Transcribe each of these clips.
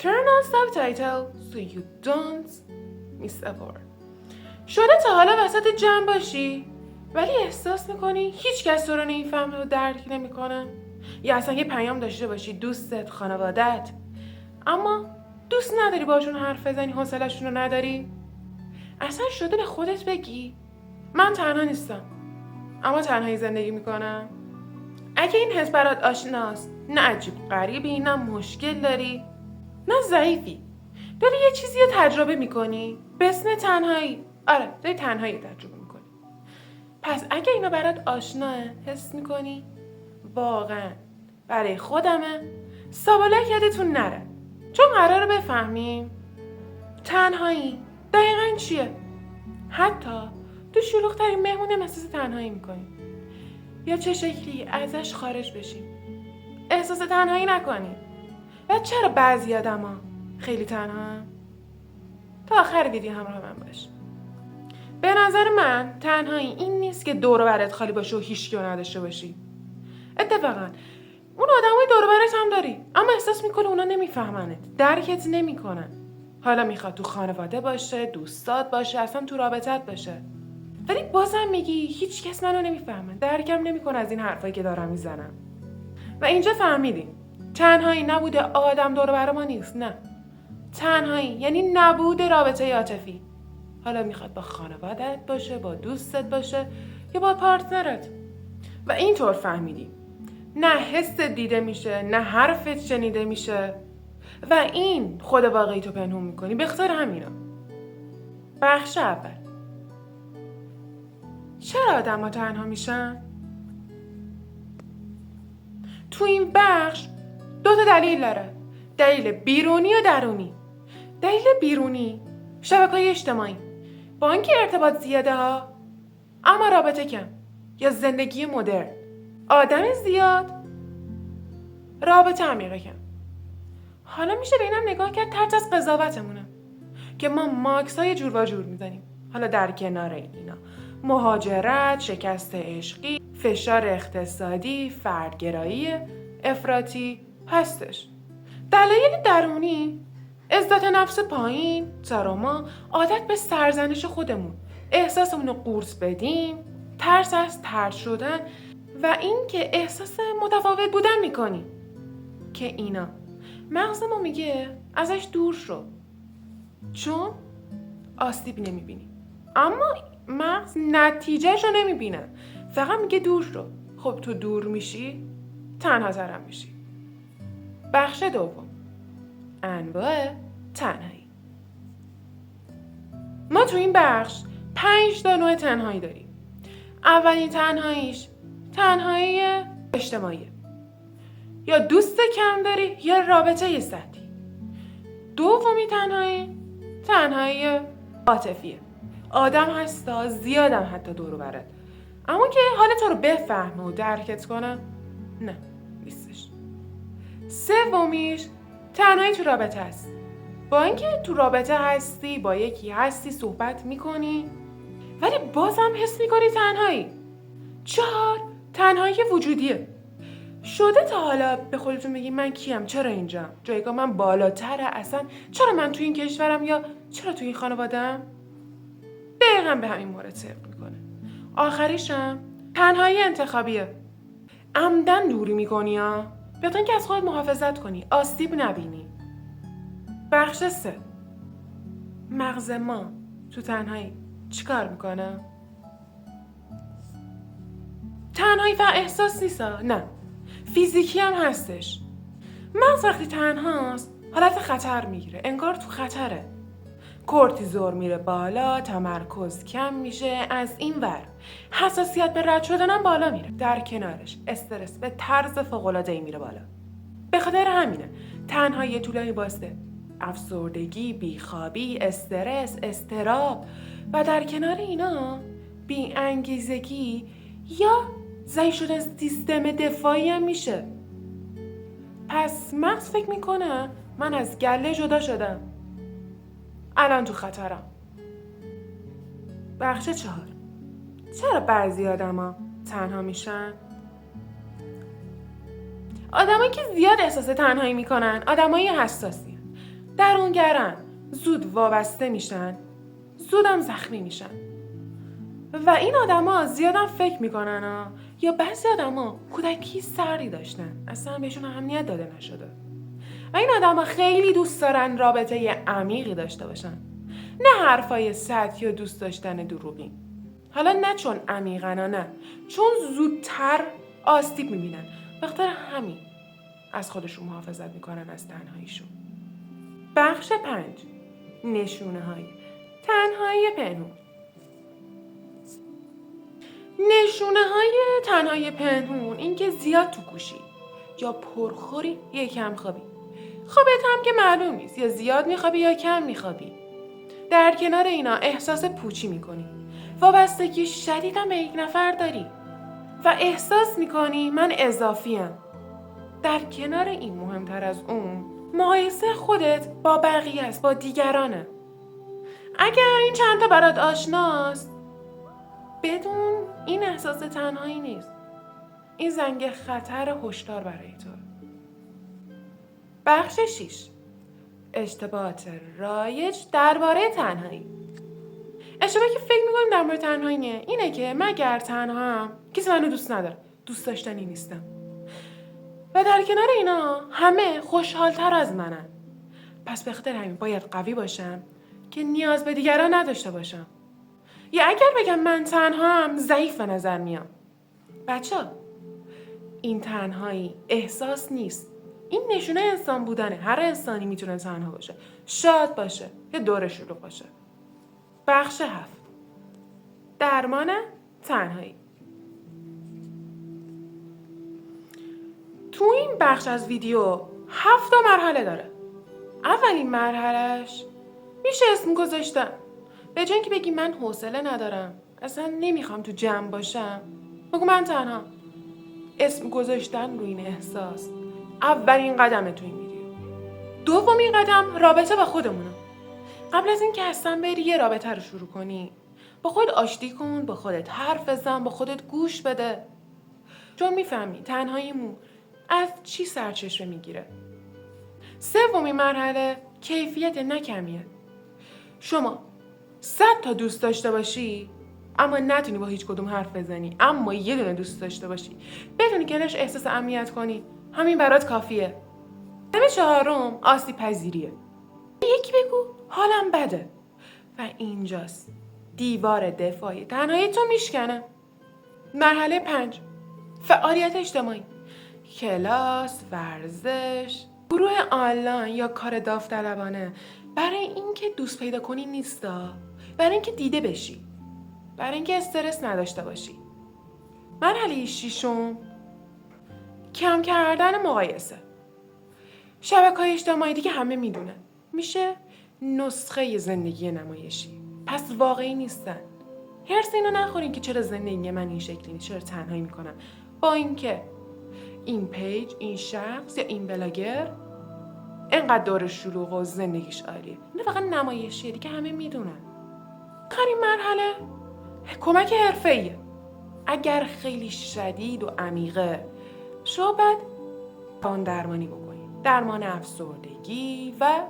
Turn on subtitle so you don't miss a word. شده تا حالا وسط جمع باشی ولی احساس میکنی هیچ کس تو رو نمیفهمه و درک نمیکنه؟ یا اصلا یه پیام داشته باشی دوستت، خانوادت، اما دوست نداری باشون حرف بزنی، حوصله‌شون رو نداری؟ اصلا شده به خودت بگی من تنها نیستم اما تنهایی زندگی میکنم؟ اگه این حس برات آشناست، نه عجیب غریبی، نه مشکل داری، نه ضعیفی، داری یه چیزی رو تجربه میکنی به اسم تنهایی. آره، داری تنهایی تجربه میکنی. پس اگه اینا برات آشناه، حس میکنی واقعا برای خودمه، سابالک یادتون نره، چون قراره بفهمیم تنهایی دقیقا چیه. حتی تو شلوغ‌ترین مهمونه احساس تنهایی میکنی، یا چه شکلی ازش خارج بشی، احساس تنهایی نکنی. و چرا بعضی آدما خیلی تنها؟ تا آخر ویدیو همراه من باش. به نظر من تنهایی این نیست که دور و برت خالی باشه و هیچکی رو نداشته باشی. اتفاقا اون آدمای دور و برت هم داری، اما احساس میکنی اونا نمیفهمنت، درکت نمیکنن. حالا میخواد تو خانواده باشه، دوستات باشه، اصلا تو رابطت باشه، ولی بازم میگی هیچ کس منو نمیفهمه، درکم نمیکنه از این حرفایی که دارم میزنم. و اینجا فهمیدیم تنهایی نبوده آدم دور و بر ما نیست، نه، تنهایی یعنی نبود رابطه عاطفی. حالا میخواد با خانوادت باشه، با دوستت باشه، یا با پارتنرت. و اینطور فهمیدیم نه حست دیده میشه، نه حرفت شنیده میشه، و این خود واقعی تو پنهون میکنی. بخاطر همینا بخش اول، چرا آدم ها تنها میشن؟ تو این بخش 2 دلیل داره، دلیل بیرونی و درونی. دلیل بیرونی شبکه‌های اجتماعی، با اینکه ارتباط زیاده ها اما رابطه کم، یا زندگی مدرن، آدم زیاد رابطه عمیقه کم. حالا میشه به اینم نگاه کرد ترس از قضاوتمونه که ما ماکس های جور و جور میزنیم. حالا در کنار اینا مهاجرت، شکست عشقی، فشار اقتصادی، فردگرایی افراطی هستش. دلایل درونی عزت نفس پایین، تراما، عادت به سرزنش خودمون، احساسمون رو قورت بدیم، ترس از طرد شدن، و این که احساس متفاوت بودن میکنی که اینا مغز ما میگه ازش دور شو، چون آسیب نمیبینی. اما مغز نتیجهش رو نمیبینه، فقط میگه دور شو. خب تو دور میشی تنها ترم میشی. بخش دوم، انواع تنهایی. ما تو این بخش 5 نوع تنهایی داریم. اولین تنهاییش تنهایی اجتماعیه، یا دوست کم داری یا رابطه سطحی. دومی تنهایی عاطفیه، آدم هستا زیادم حتی دورو برد، اما که حال تو رو بفهمه و درکت کنه نه، نیستش. سومیش تنهایی تو رابطه هست، با اینکه تو رابطه هستی، با یکی هستی، صحبت میکنی، ولی بازم حس میکنی تنهایی. 4 تنهایی وجودیه. شده تا حالا به خودتون بگی من کیم؟ چرا اینجام؟ جایگاه من بالاتره اصلا؟ چرا من تو این کشورم؟ یا چرا تو این خانواده‌ام؟ دقیقاً به همین مورد صدق میکنه. آخریشم تنهایی انتخابیه. عمدن دوری میکنی ها، بهتون که از خودت محافظت کنی، آسیب نبینی. بخش 3، مغز ما تو تنهایی چیکار میکنه؟ تنهایی فقط احساس نیستا، نه، فیزیکی هم هستش. مغز وقتی تنهاست حالت خطر میگیره، انگار تو خطره. کورتیزول میره بالا، تمرکز کم میشه، از این ور حساسیت به رد شدنم بالا میره، در کنارش استرس به طرز فوق‌العاده‌ای میره بالا. به خاطر همینه تنهایی طولانی باعث افسردگی، بیخوابی، استرس، اضطراب و در کنار اینا بی‌انگیزگی یا ضعیف شدن سیستم دفاعی هم میشه. پس مغز فکر میکنه من از گله جدا شدم، الان تو خطرم. بخش 4، چرا بعضی آدما تنها میشن؟ آدمایی که زیاد احساس تنهایی میکنن آدمای حساسی، درونگرن، زود وابسته میشن، زودم زخمی میشن. و این آدما زیادم فکر میکنن یا بعضی آدما کودکی سردی داشتن، اصلا بهشون اهمیت داده نشده. و این آدما خیلی دوست دارن رابطه عمیقی داشته باشن، نه حرفای سطحی و دوست داشتن دروغی. حالا نه چون عمیقن، نه چون زودتر آسیب میبینن، بخاطر همین از خودشون محافظت میکنن از تنهاییشون. بخش 5. نشونه های تنهایی پنهون. نشونه های تنهایی پنهون این که زیاد تو گوشی، یا پرخوری یا کم خوابی. خوابت هم که معلوم نیست، یا زیاد میخوابی یا کم میخوابی. در کنار اینا احساس پوچی میکنی، وابستگی شدیدم به یک نفر داری و احساس میکنی من اضافیم. در کنار این مهمتر از اون مقایسه خودت با بقیه است، با دیگرانه. اگر این چند تا برات آشناست، بدون این احساس تنهایی نیست. این زنگ خطر هشدار برای تو. بخش 6. اشتباهات رایج درباره تنهایی. اشتباهی که فکر می‌کنیم در مورد تنهایی اینه که مگر تنهام کسی منو دوست نداره، دوست داشتنی نیستم. و در کنار اینا همه خوشحال‌تر از منن. پس به خاطر همین باید قوی باشم که نیاز به دیگران نداشته باشم. یا اگر بگم من تنهام ضعیف به نظر میام. بچه‌ها، این تنهایی احساس نیست. این نشونه انسان بودنه. هر انسانی میتونه تنها باشه، شاد باشه یا دور شلوغ باشه. بخش 7. درمان تنهایی. تو این بخش از ویدیو 7 مرحله داره. اولین مرحلهش میشه اسم گذاشتن. به جای اینکه بگی من حوصله ندارم، اصلا نمیخوام تو جمع باشم، بگو من تنها. اسم گذاشتن روی این احساس اولین قدمه تو این ویدیو. دومین قدم رابطه با خودمونه. قبل از اینکه اصلا بری یه رابطه رو شروع کنی، با خودت آشتی کن، با خودت حرف بزن، با خودت گوش بده. چون میفهمی تنهاییمون از چی سرچشمه میگیره. سومین مرحله کیفیت نه کمیت. شما 100 تا دوست داشته باشی اما نتونی با هیچ کدوم حرف بزنی، اما یه دونه دوست داشته باشی، بدونی که ازش احساس امنیت کنی، همین برات کافیه. قدم 4 آسیب پذیریه. یکی بگو حالم بده و اینجاست دیوار دفاعی تنهایی تو میشکنه. مرحله 5 فعالیت اجتماعی. کلاس، ورزش، گروه آنلاین یا کار داوطلبانه. برای اینکه دوست پیدا کنی نیستا، برای اینکه دیده بشی، برای اینکه استرس نداشته باشی. مرحله 6 کم کردن مقایسه. شبکه‌های اجتماعی دیگه همه میدونن میشه نسخه زندگی نمایشی، پس واقعی نیستن. هرس اینو نخورین که چرا زندگی من این شکلی نیست، چرا تنهایی میکنم، با اینکه این پیج، این شخص یا این بلاگر اینقدر دور شلوغ و زندگیش عالیه. اینو فقط نمایشیه دیگه، همه میدونن. آخرین مرحله کمک حرفه‌ایه. اگر خیلی شدید و عمیقه، شاید روان درمانی بکنی، درمان افسردگی و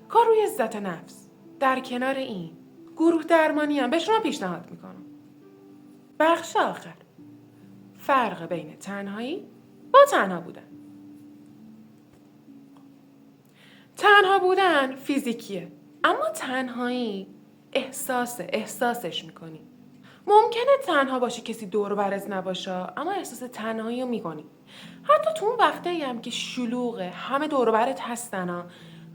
کار روی عزت نفس. در کنار این گروه درمانی هم به شما پیشنهاد میکنم. بخش آخر فرق بین تنهایی با تنها بودن. تنها بودن فیزیکیه، اما تنهایی احساسش میکنی. ممکنه تنها باشی کسی دور و برت نباشه، اما احساس تنهایی رو میکنی. حتی تو اون وقتایی هم که شلوغه، همه دور و برت هستن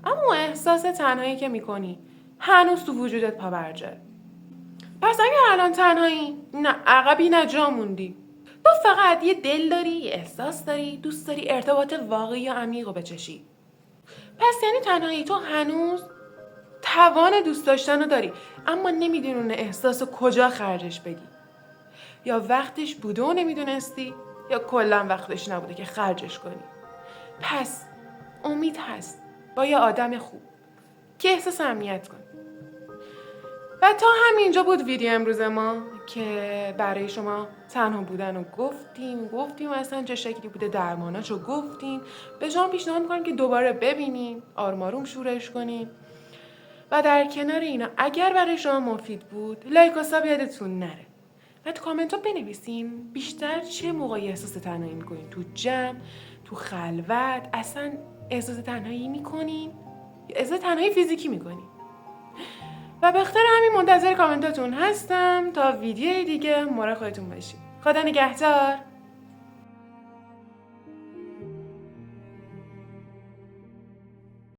اما احساس تنهایی که میکنی هنوز تو وجودت پابرجه. پس اگه الان تنهایی، نه عقبی نه جا موندی. تو فقط یه دل داری، یه احساس داری، دوست داری ارتباط واقعی و عمیق رو بچشی. پس یعنی تنهایی تو هنوز توان دوست داشتن رو داری، اما نمیدونی اون احساس رو کجا خرجش بدی. یا وقتش بوده و نمیدونستی، یا کلا وقتش نبوده که خرجش کنی. پس امید هست با یه آدم خوب که احساس امنیت کنی. و تا همینجا بود ویدیو امروز ما که برای شما تنها بودن رو گفتیم اصلا چه شکلی بوده، درماناشو گفتیم. به شما پیشنهاد میکنم که دوباره ببینیم، آروم آروم شورش کنیم. و در کنار اینا اگر برای شما مفید بود لایک و ساب یادتون نره و تو کامنت ها بنویسیم بیشتر چه موقعی احساس تنهایی میکنین، تو جمع، تو خلوت، اصلا احساس تنهایی میکنین یا احساس تنهایی فیزیکی میکنین. و به خاطر همین منتظر کامنتاتون هستم تا ویدیوی دیگه. مراقب خودتون باشید. خدا نگهدار.